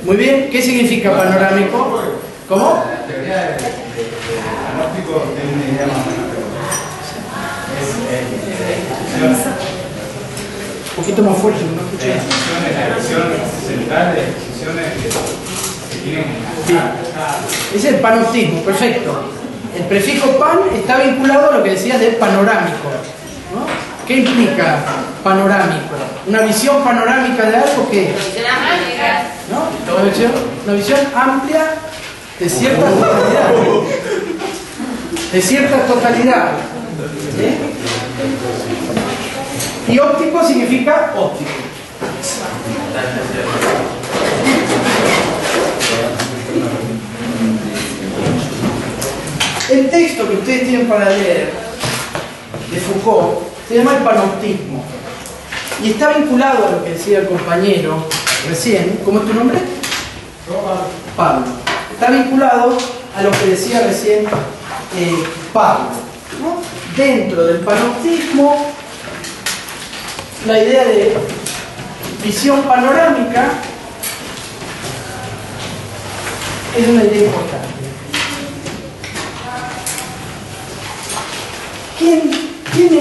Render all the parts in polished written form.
Muy bien, ¿qué significa panorámico? ¿Cómo? La teoría del panóptico tiene una idea más o menos. Un poquito más fuerte, no escuché. La visión central de exposiciones que tienen. Es el panoptismo, perfecto. El prefijo pan está vinculado a lo que decías de panorámico, ¿no? ¿Qué implica panorámico? Una visión panorámica de algo que, ¿no? Una visión amplia de cierta totalidad. De cierta totalidad. ¿Sí? Y óptico significa óptico. El texto que ustedes tienen para leer de Foucault se llama el panoptismo y está vinculado a lo que decía el compañero recién. ¿Cómo es tu nombre? Pablo. Está vinculado a lo que decía recién Pablo, ¿no? Dentro del panoptismo, la idea de visión panorámica es una idea importante. ¿Quién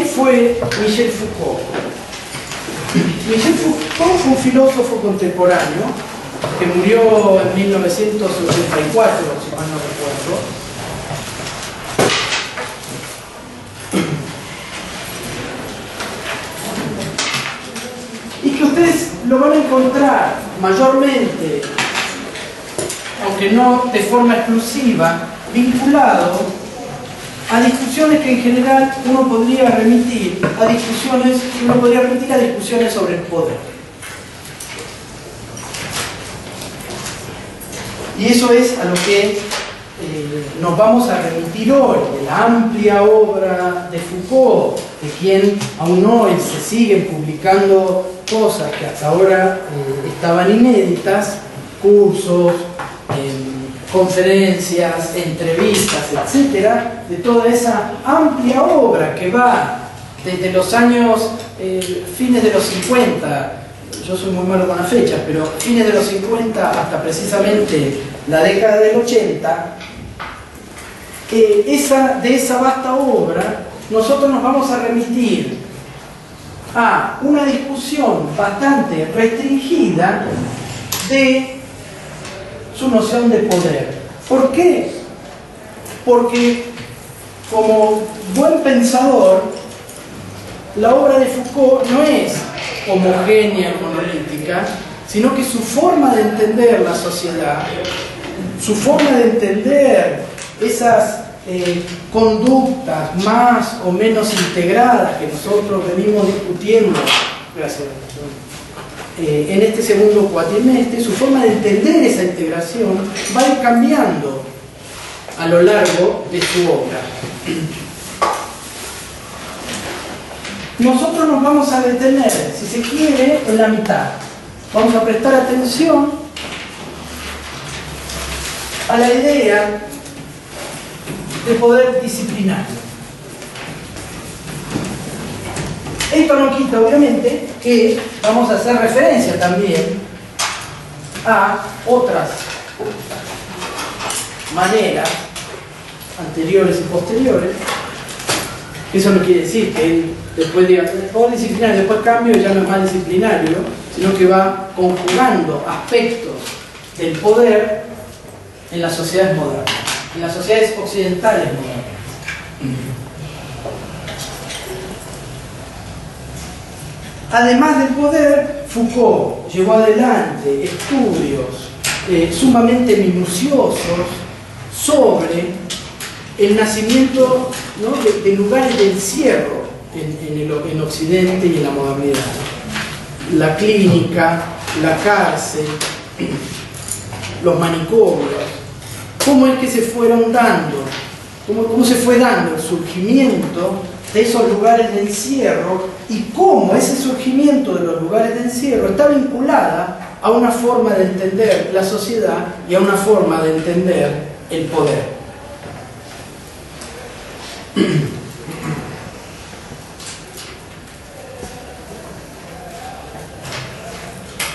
fue Michel Foucault? Michel Foucault fue un filósofo contemporáneo que murió en 1984, si mal no recuerdo. Y que ustedes lo van a encontrar mayormente, aunque no de forma exclusiva, vinculado a discusiones que en general uno podría remitir a discusiones sobre el poder. Y eso es a lo que nos vamos a remitir hoy, de la amplia obra de Foucault, de quien aún hoy se siguen publicando cosas que hasta ahora estaban inéditas, cursos, conferencias, entrevistas, etcétera, de toda esa amplia obra que va desde los años fines de los 50, yo soy muy malo con las fechas, pero fines de los 50 hasta precisamente la década del 80, de esa vasta obra nosotros nos vamos a remitir a una discusión bastante restringida de su noción de poder. ¿Por qué? Porque como buen pensador, la obra de Foucault no es homogénea, monolítica, sino que su forma de entender la sociedad, su forma de entender esas conductas más o menos integradas que nosotros venimos discutiendo, gracias, en este segundo cuatrimestre, su forma de entender esa integración va a ir cambiando a lo largo de su obra. Nosotros nos vamos a detener, si se quiere, en la mitad. Vamos a prestar atención a la idea de poder disciplinario. Esto no quita, obviamente, que vamos a hacer referencia también a otras maneras anteriores y posteriores. Eso no quiere decir que él después diga, poder disciplinario, después cambio y ya no es más disciplinario, sino que va conjugando aspectos del poder en las sociedades modernas, en las sociedades occidentales modernas. Además del poder, Foucault llevó adelante estudios sumamente minuciosos sobre el nacimiento, ¿no?, de lugares de encierro en Occidente y en la modernidad. La clínica, la cárcel, los manicomios. ¿Cómo es que se fueron dando? ¿Cómo se fue dando el surgimiento de esos lugares de encierro y cómo ese surgimiento de los lugares de encierro está vinculada a una forma de entender la sociedad y a una forma de entender el poder?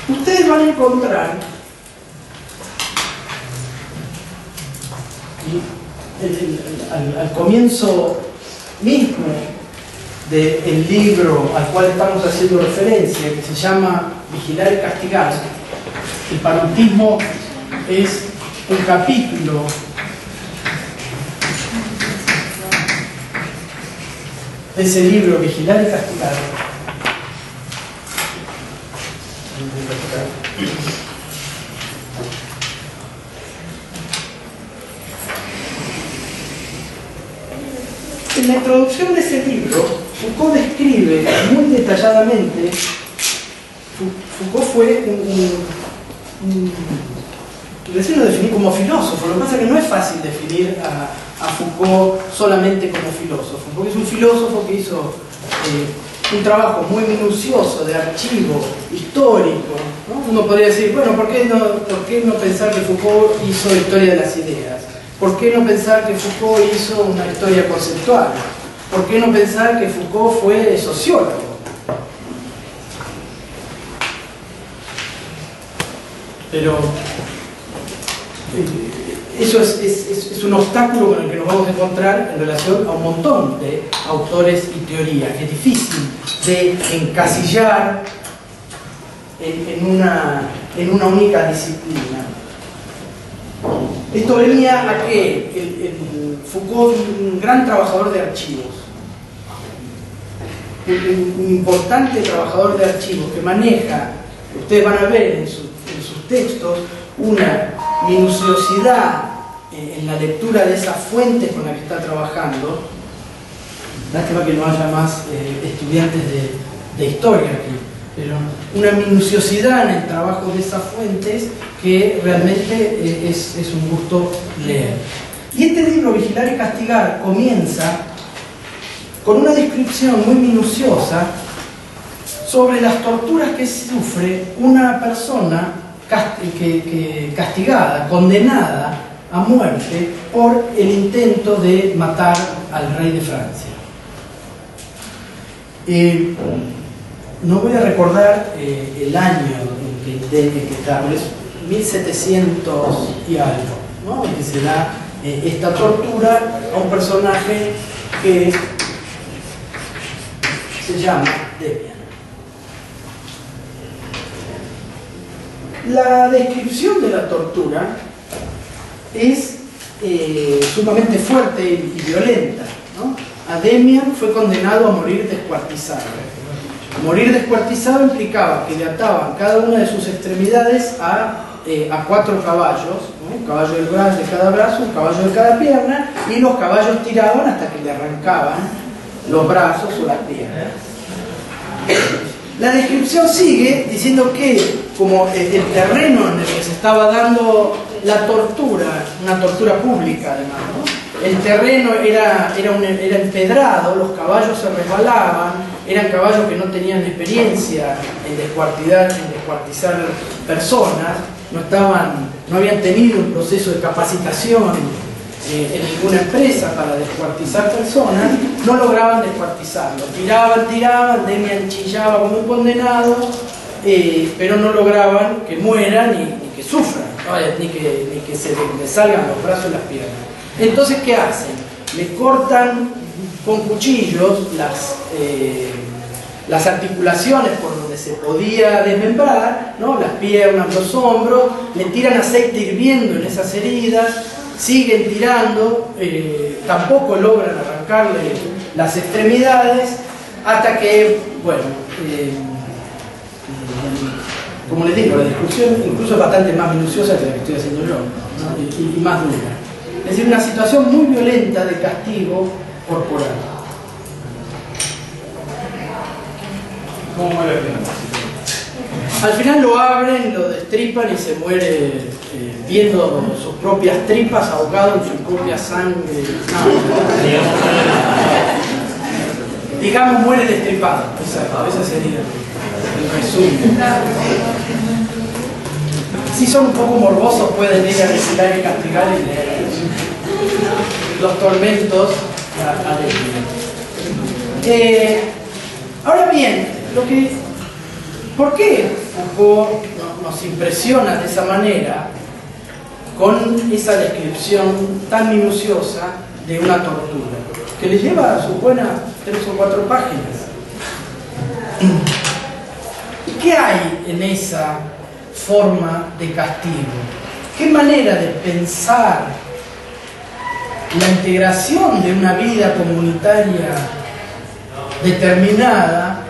Ustedes van a encontrar al comienzo mismo del libro al cual estamos haciendo referencia, que se llama Vigilar y Castigar, el parentismo es un capítulo de ese libro, Vigilar y Castigar. En la introducción de ese libro, Foucault describe muy detalladamente. Foucault fue recién lo definí como filósofo. Lo que pasa es que no es fácil definir a Foucault solamente como filósofo, porque es un filósofo que hizo un trabajo muy minucioso de archivo histórico, ¿no? Uno podría decir, bueno, ¿por qué no pensar que Foucault hizo historia de las ideas? ¿Por qué no pensar que Foucault hizo una historia conceptual? ¿Por qué no pensar que Foucault fue sociólogo? Pero eso es un obstáculo con el que nos vamos a encontrar en relación a un montón de autores y teorías. Es difícil de encasillar en una única disciplina. Esto venía a que Foucault, un gran trabajador de archivos, un importante trabajador de archivos que maneja, ustedes van a ver en sus textos, una minuciosidad en la lectura de esas fuentes con las que está trabajando. Lástima que no haya más estudiantes de historia aquí, pero una minuciosidad en el trabajo de esas fuentes que realmente es un gusto leer. Y este libro, Vigilar y Castigar, comienza con una descripción muy minuciosa sobre las torturas que sufre una persona castigada, condenada a muerte por el intento de matar al rey de Francia. No voy a recordar el año en que está, pero es 1700 y algo, ¿no? En que se da esta tortura a un personaje que se llama Demian. La descripción de la tortura es sumamente fuerte y violenta, ¿no? A Demian fue condenado a morir descuartizado. Morir descuartizado implicaba que le ataban cada una de sus extremidades a 4 caballos, ¿no? Un caballo de cada brazo, un caballo de cada pierna, y los caballos tiraban hasta que le arrancaban los brazos o las piernas. La descripción sigue diciendo que, como el terreno en el que se estaba dando la tortura, una tortura pública además, ¿no? El terreno era empedrado, los caballos se resbalaban, eran caballos que no tenían experiencia en descuartizar personas, no habían tenido un proceso de capacitación en ninguna empresa para descuartizar personas, no lograban descuartizarlo. Tiraban, Demian chillaba como un condenado, pero no lograban que mueran ni que sufran, ¿no? ni que se le salgan los brazos y las piernas. Entonces, ¿qué hacen? Le cortan con cuchillos las articulaciones por donde se podía desmembrar, ¿no? Las piernas, los hombros, le tiran aceite hirviendo en esas heridas, siguen tirando, tampoco logran arrancarle las extremidades, hasta que, bueno, como les digo, la discusión incluso es bastante más minuciosa que la que estoy haciendo yo, ¿no? y más dura. Es decir, una situación muy violenta de castigo corporal. ¿Cómo muere el final? Al final lo abren, lo destripan y se muere viendo sus propias tripas, ahogado en su propia sangre. No. Digamos, muere destripado. Exacto, ese sería el resumen. Si son un poco morbosos, pueden ir a Vigilar y Castigar y leer los tormentos a Demian. Ahora bien, ¿por qué Foucault nos impresiona de esa manera? con esa descripción tan minuciosa de una tortura, que le lleva a sus buenas 3 o 4 páginas. ¿Y qué hay en esa forma de castigo? ¿Qué manera de pensar la integración de una vida comunitaria determinada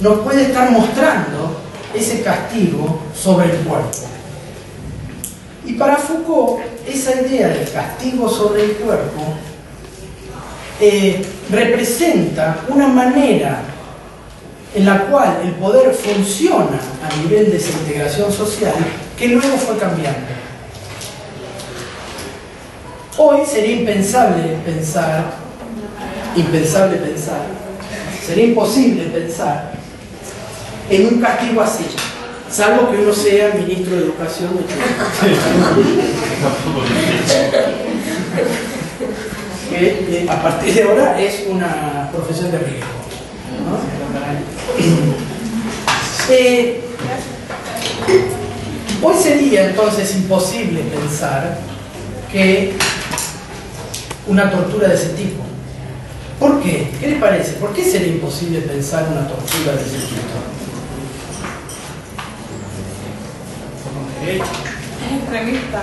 nos puede estar mostrando ese castigo sobre el cuerpo? Y para Foucault, esa idea del castigo sobre el cuerpo representa una manera en la cual el poder funciona a nivel de esa integración social que luego fue cambiando. Hoy sería sería imposible pensar en un castigo así, salvo que uno sea ministro de Educación de Chile. Que a partir de ahora es una profesión de riesgo, ¿no? Hoy sería entonces imposible pensar que una tortura de ese tipo. ¿Por qué? ¿Qué les parece? ¿Por qué sería imposible pensar una tortura de ese tipo? Es extremista.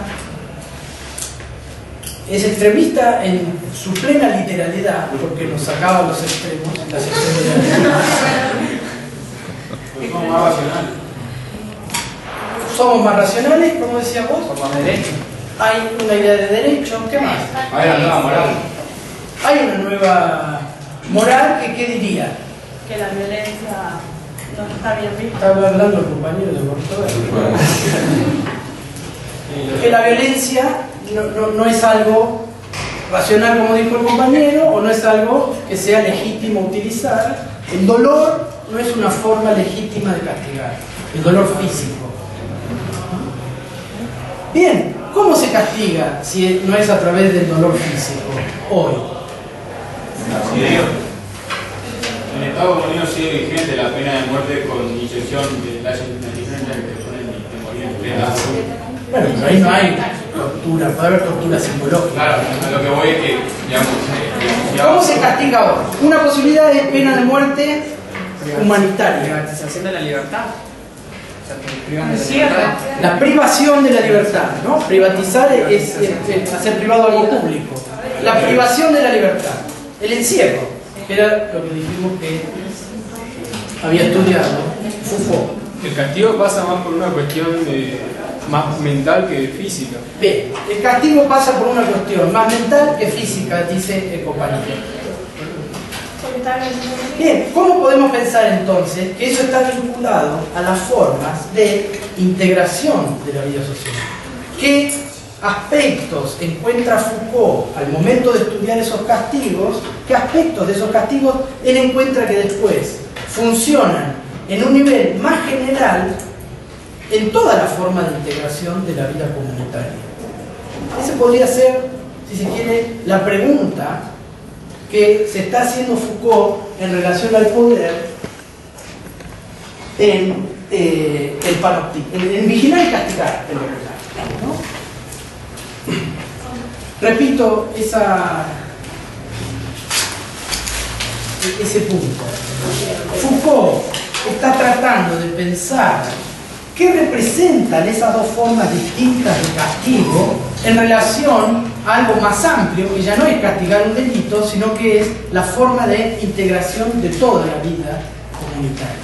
Es extremista en su plena literalidad, porque nos sacaba los extremos, las extremidades. Somos más racionales. Somos más racionales, como decía vos. Somos más derechos. Hay una idea de derecho, ¿qué más? Hay una nueva moral. Hay una nueva moral que, ¿qué diría? Que la violencia no está bien vista. Estaba hablando el compañero de Portugal. Que la violencia no es algo racional, como dijo el compañero, o no es algo que sea legítimo utilizar. El dolor no es una forma legítima de castigar, el dolor físico. Bien, ¿cómo se castiga si no es a través del dolor físico hoy? En Estados Unidos sigue vigente la pena de muerte con inyección de la diferencia que te ponen de morir. Bueno, pero ahí no hay tortura, puede haber tortura psicológica. Claro, a lo que voy es que, digamos, ¿Cómo se castiga ahora? Una posibilidad de pena de muerte humanitaria. Privatización de la libertad. O sea, que privan de la Encierro. libertad. La privación de la libertad, ¿no? Privatizar es hacer privado algo público. La privación de la libertad. El encierro, que era lo que dijimos que había estudiado Foucault. El castigo pasa más por una cuestión más mental que física. Bien, el castigo pasa por una cuestión más mental que física, dice el compañero. Bien, ¿cómo podemos pensar entonces que eso está vinculado a las formas de integración de la vida social? ¿Qué aspectos encuentra Foucault al momento de estudiar esos castigos? ¿Qué aspectos de esos castigos él encuentra que después funcionan en un nivel más general en toda la forma de integración de la vida comunitaria? Esa podría ser, si se quiere, la pregunta que se está haciendo Foucault en relación al poder en el panoptic, en vigilar y castigar el regular, ¿no? Repito ese punto. Foucault está tratando de pensar qué representan esas dos formas distintas de castigo en relación a algo más amplio, que ya no es castigar un delito, sino que es la forma de integración de toda la vida comunitaria.